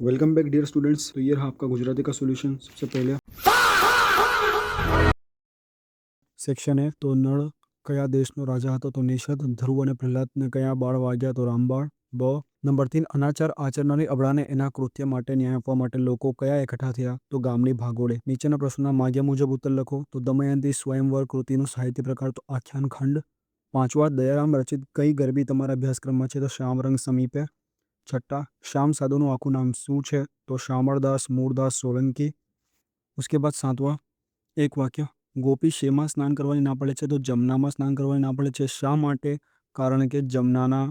Welcome back dear students. तो ये रहा आपका गुजराती का सोल्यूशन। सबसे पहले સેક્શન એ તો નળ કયા દેશનો રાજા હતો? તો નિષદ. ધ્રુવ અને પ્રહલાદને કયા બાળ વાગ્યા? તો રામબાણ. બ નંબર 3 અનાચાર આચરનારી અબળાને એના કૃત્ય માટે ન્યાય આપવા માટે લોકો કયા એકઠા થયા? તો ગામની ભાગોળે. નીચેના પ્રશ્નોના માગ્યા મુજબ ઉત્તર લખો. તો દમયંતી સ્વયંવર કૃતિનો સાહિત્ય પ્રકાર તો આખ્યાન ખંડ. પાંચવા દયારામ રચિત કઈ ગરબી તમારા અભ્યાસક્રમમાં છે? તો શ્યામરંગ સમીપે. છઠ્ઠા શ્યામ સાધુનું આખું નામ શું છે? તો શામળદાસ મૂળદાસ સોલંકી. उसके बाद सातवां एक वाक्य ગોપી શેમાં સ્નાન કરવાની ના પડે છે? તો જમનામાં સ્નાન કરવાની ના પડે છે. શા માટે? કારણ કે જમનાના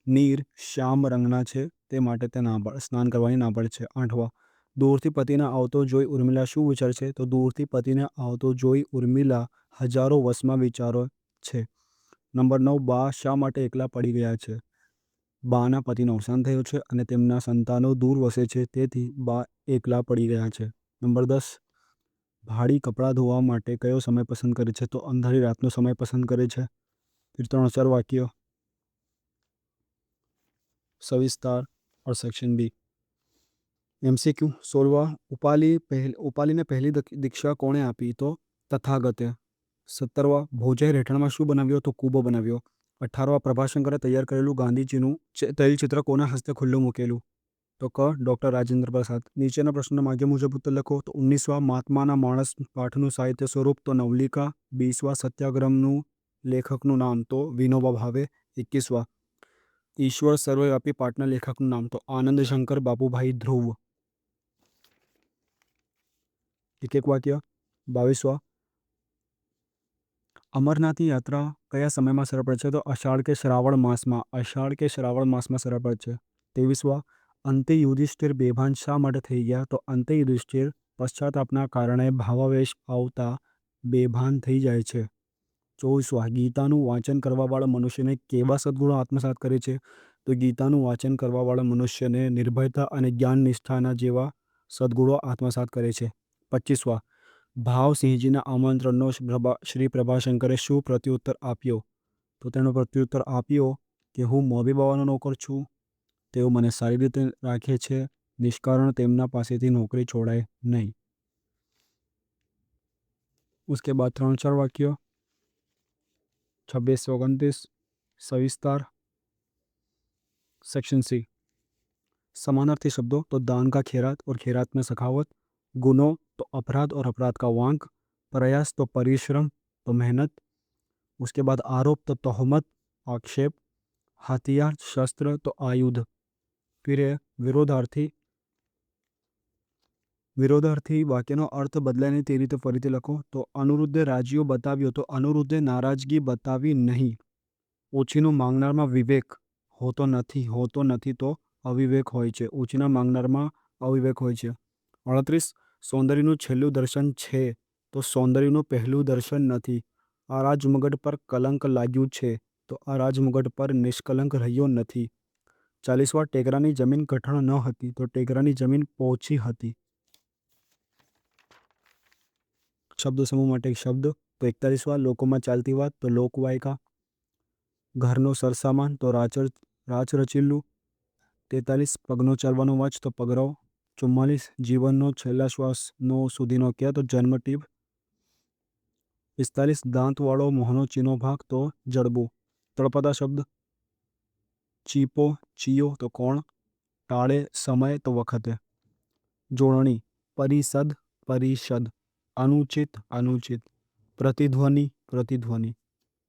નીર શ્યામ રંગના છે, તે માટે તે સ્નાન કરવાની ના પડે છે. આઠવા દૂરથી પતિને આવતો જોઈ ઉર્મિલા શું વિચાર છે? તો દૂરથી પતિને આવતો જોઈ ઉર્મિલા હજારો વસમાં વિચારો છે. નંબર 9 બા શા માટે એકલા પડી ગયા છે? બાના પતિનું અવસાન થયું છે અને તેમના સંતાનો દૂર વસે છે, તેથી બા એકલા પડી ગયા છે. નંબર 10 ભાડી કપડાં ધોવા માટે કયો સમય પસંદ કરે છે? તો અંધારી રાતનો સમય પસંદ કરે છે. फिर 3-4 वाक्य सविस्तार और सेक्शन बी. MCQ 16 ઉપાલીને પહેલી દીક્ષા કોણે આપી? તો તથાગતે. 17 ભોજાએ રહેઠાણમાં શું બનાવ્યો? તો કૂબો બનાવ્યો. 18 પ્રભાશંકરે તૈયાર કરેલું ગાંધીજીનું તૈલચિત્ર કોના હસ્તે ખુલ્લું મૂકેલું? તો ક ડૉક્ટર રાજેન્દ્ર પ્રસાદ. નીચેના પ્રશ્નના માગ્ય મુજબ ઉત્તર લખો. તો 19 મહાત્માના માણસ પાઠનું સાહિત્ય સ્વરૂપ તો નવલિકા. 20 સત્યાગ્રહનું લેખકનું નામ? તો વિનોબા ભાવે. 21 ઈશ્વર સર્વવ્યાપી પાઠના લેખકનું નામ? તો આનંદ શંકર બાબુભાઈ ધ્રુવ. એક વાક્ય. 22 અમરનાથની યાત્રા કયા સમયમાં સરળ પડે છે? તો અષાઢ કે શ્રાવણ માસમાં. અષાઢ કે શ્રાવણ માસમાં સરળ પડે છે. 23 અંતે યુધિષ્ઠિર બેભાન શા માટે થઈ ગયા? તો અંતે યુધિષ્ઠિર પશ્ચાતાપના કારણે ભાવાવેશ આવતા બેભાન થઈ જાય છે. 24 ગીતાનું વાંચન કરવાવાળા મનુષ્યને કેવા સદ્ગુણો આત્મસાત કરે છે? તો ગીતાનું વાંચન કરવાવાળા મનુષ્યને નિર્ભયતા અને જ્ઞાન નિષ્ઠાના જેવા સદ્ગુણો આત્મસાત કરે છે. 25 ભાવસિંહજીના આમંત્રણનો શ્રી પ્રભાશંકરે શું પ્રત્યુત્તર આપ્યો? તો તેનો પ્રત્યુત્તર આપ્યો કે હું મોભી બાવાનો નોકર છું, તેઓ મને સારી રીતે રાખે છે, નિષ્કારણ તેમના પાસેથી નોકરી છોડાય નહીં. उसके बाद 3-4 वाक्य 26 से 29 सविस्तार. सेक्शन सी समानार्थी शब्दों तो दान का खैरात और खैरात में सखावत. गुनो तो अपराध और अपराध का वांक. प्रयास तो परिश्रम तो मेहनत. उसके बाद आरोप तो तोहमत आक्षेप. हथियार शस्त्र तो आयुध. फिर है વિરોધાર્થી વાક્યનો અર્થ બદલાય નહીં તે રીતે ફરીથી લખો. તો અનુરુદ્ધે રાજીઓ બતાવ્યો તો અનુરુદ્ધે નારાજગી બતાવી નહીં. ઓછીનું માંગનારમાં વિવેક હોતો નથી તો અવિવેક હોય છે. ઓછીના માંગનારમાં અવિવેક હોય છે. 38 સૌંદર્યનું છેલ્લું દર્શન છે તો સૌંદર્યનું પહેલું દર્શન નથી. આ રાજમુગટ પર કલંક લાગ્યું છે તો આ રાજમુગટ પર નિષ્કલંક રહ્યો નથી. 40 ટેકરાની જમીન કઠણ ન હતી તો ટેકરાની જમીન પોચી હતી. શબ્દ સમૂહ માટે એક શબ્દ. તો 41 લોકોમાં ચાલતી વાત તો લોકવાયકા. ઘરનો સરસામાન તો રાચરચીલું. 43 પગનો ચાલવાનો વાચ તો પગરવ. 44 જીવનનો છેલ્લા શ્વાસનો સુધીનો ક્યાં તો જન્મટીપ. 45 દાંતવાળો મોહનો ચીનો ભાગ તો જડબું. તળપદા શબ્દ ચીપો ચિયો તો કોણ. ટાળે સમય તો વખતે. જોડણી પરિષદ. अनुचित. प्रतिध्वनि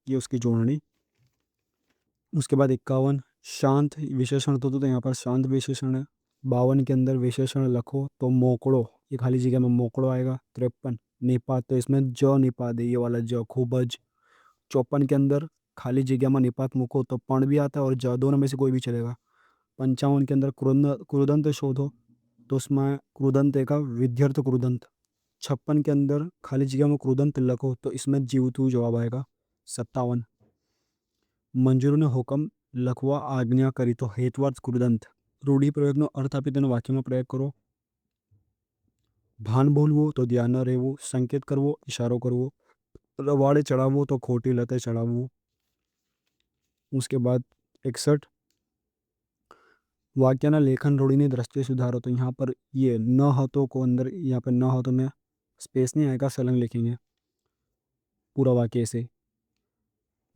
ये उसकी जोड़नी. उसके बाद 51 शांत विशेषण तो यहाँ पर शांत विशेषण है. 52 के अंदर विशेषण लखो तो मोकड़ो, ये खाली जगह में मोकड़ो आएगा. 53 निपात तो इसमें ज निपात है, ये वाला ज खूब ज. 54 के अंदर खाली जगह में निपात मूको तो पण भी आता है और ज, दोनों में से कोई भी चलेगा. 55 के अंदर क्रुदंत शोधो तो उसमें क्रुदंत एक विध्यर्थ क्रुदंत. 56 के अंदर खाली जगह में क्रुदंत लखो तो इसमें जीवतु जवाब आएगा. 57 મંજૂરનો હુકમ લખવા આજ્ઞા કરી તો હેતવાર્થ ક્રુદંત. રૂઢિ પ્રયોગનો અર્થ આપી તેનો વાક્યમાં પ્રયોગ કરો. ભાન બોલવું તો ધ્યાન ન રહેવું. સંકેત કરવો ઇશારો કરવો. રવાડે ચડાવવું તો ખોટી લતે ચડાવવું. उसके बाद 61 વાક્યના લેખન રૂઢિની દ્રષ્ટિએ સુધારો, तो यहाँ पर ये न હતો को अंदर यहाँ पे न हो तो में स्पेस नहीं आएगा, सलंग लिखेंगे पूरा वाक्य ऐसे।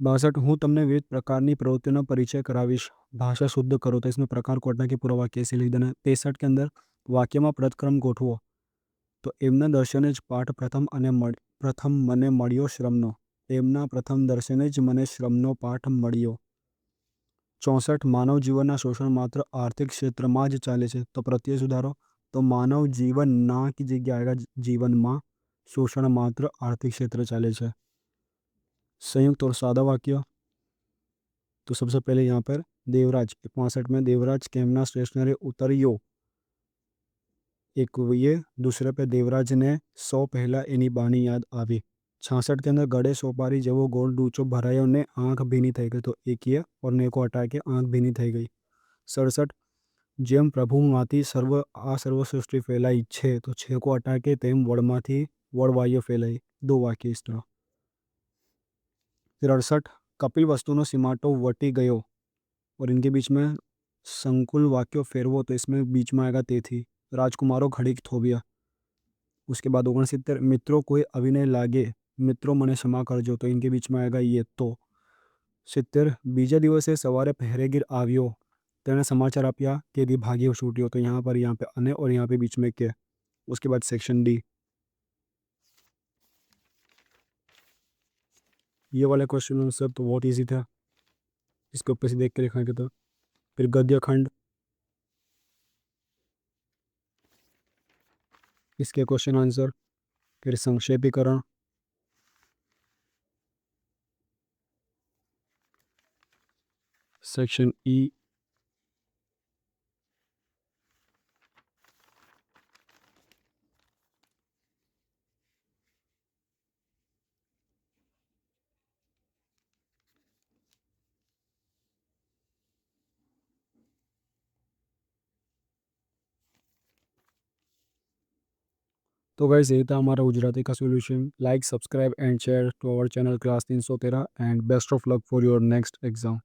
62 હું તમને વિવિધ પ્રકારની પ્રવૃત્તિઓનો પરિચय कराવીશ, भाषा शुद्ध करो, तो इसमें प्रकार को हटा के पूरा वाक्य ऐसे लिख देना है। 63 के अंदर વાક્યમાં પ્રથક્રમ ગોઠવો, તો એમના દર્શને જ પાઠ પ્રથમ મને મળ્યો શ્રમનો, એમના પ્રથમ દર્શને જ મને શ્રમનો પાઠ મળ્યો। 64 માનવ જીવનના શોષણ માત્ર આર્થિક ક્ષેત્રમાં જ ચાલે છે, તો પ્રત્યય સુધારો, તો માનવ जीवन ना की जगह आएगा जीवનમાં, शोषण मात्र आर्थिक क्षेत्र चाले છે। संयुक्त और सादा वाक्य, तो सबसे पहले यहाँ पर देवराज 65 में देवराज केमना स्टेशनरी उतरियो, एक ये दूसरे पे देवराज ने 100 पहला एनी बानी याद आवी। 66 के अंदर गड़े सोपारी जेवो गोल डूचो भरायो ने आंख भीनी થઈ ગઈ, तो एक ये और ने को हटा के आंख भीनी થઈ ગઈ। 67 જેમ પ્રભુમાંથી સર્વ સૃષ્ટિ ફેલાઈ છે, तो छे को हटा के तेम वड़माथी वड़वायो फैलाई, दो वाक्य इस तरह। 68 कपिल वस्तुनो सिमाटो वटी गयो, और इनके बीच में संकुल वाक्यों फेरवो, तो इसमें बीच में आएगा तेथी, राजकुमारों घड़ीक थोबिया। उसके बाद 69 मित्रों कोई अभिनय लागे, मित्रों मने क्षमा करजो, तो इनके बीच में आएगा ये तो। 70 बीजा दिवसे सवारे पहरेगीर आव्यो, तेने समाचार आप्या के दी भाग्यो छूट्यो, तो यहाँ पे अने और यहाँ पे बीच में के। उसके बाद सेक्शन डी, ये वाले क्वेश्चन आंसर तो बहुत इजी था, इसके ऊपर से देख के लिखाएंगे। तो फिर गद्य खंड, इसके क्वेश्चन आंसर, फिर संक्षेपीकरण, सेक्शन ई, तो गाइस ये था हमारा गुजराती का solution. Like, subscribe and share to our channel class 313 and best of luck for your next exam.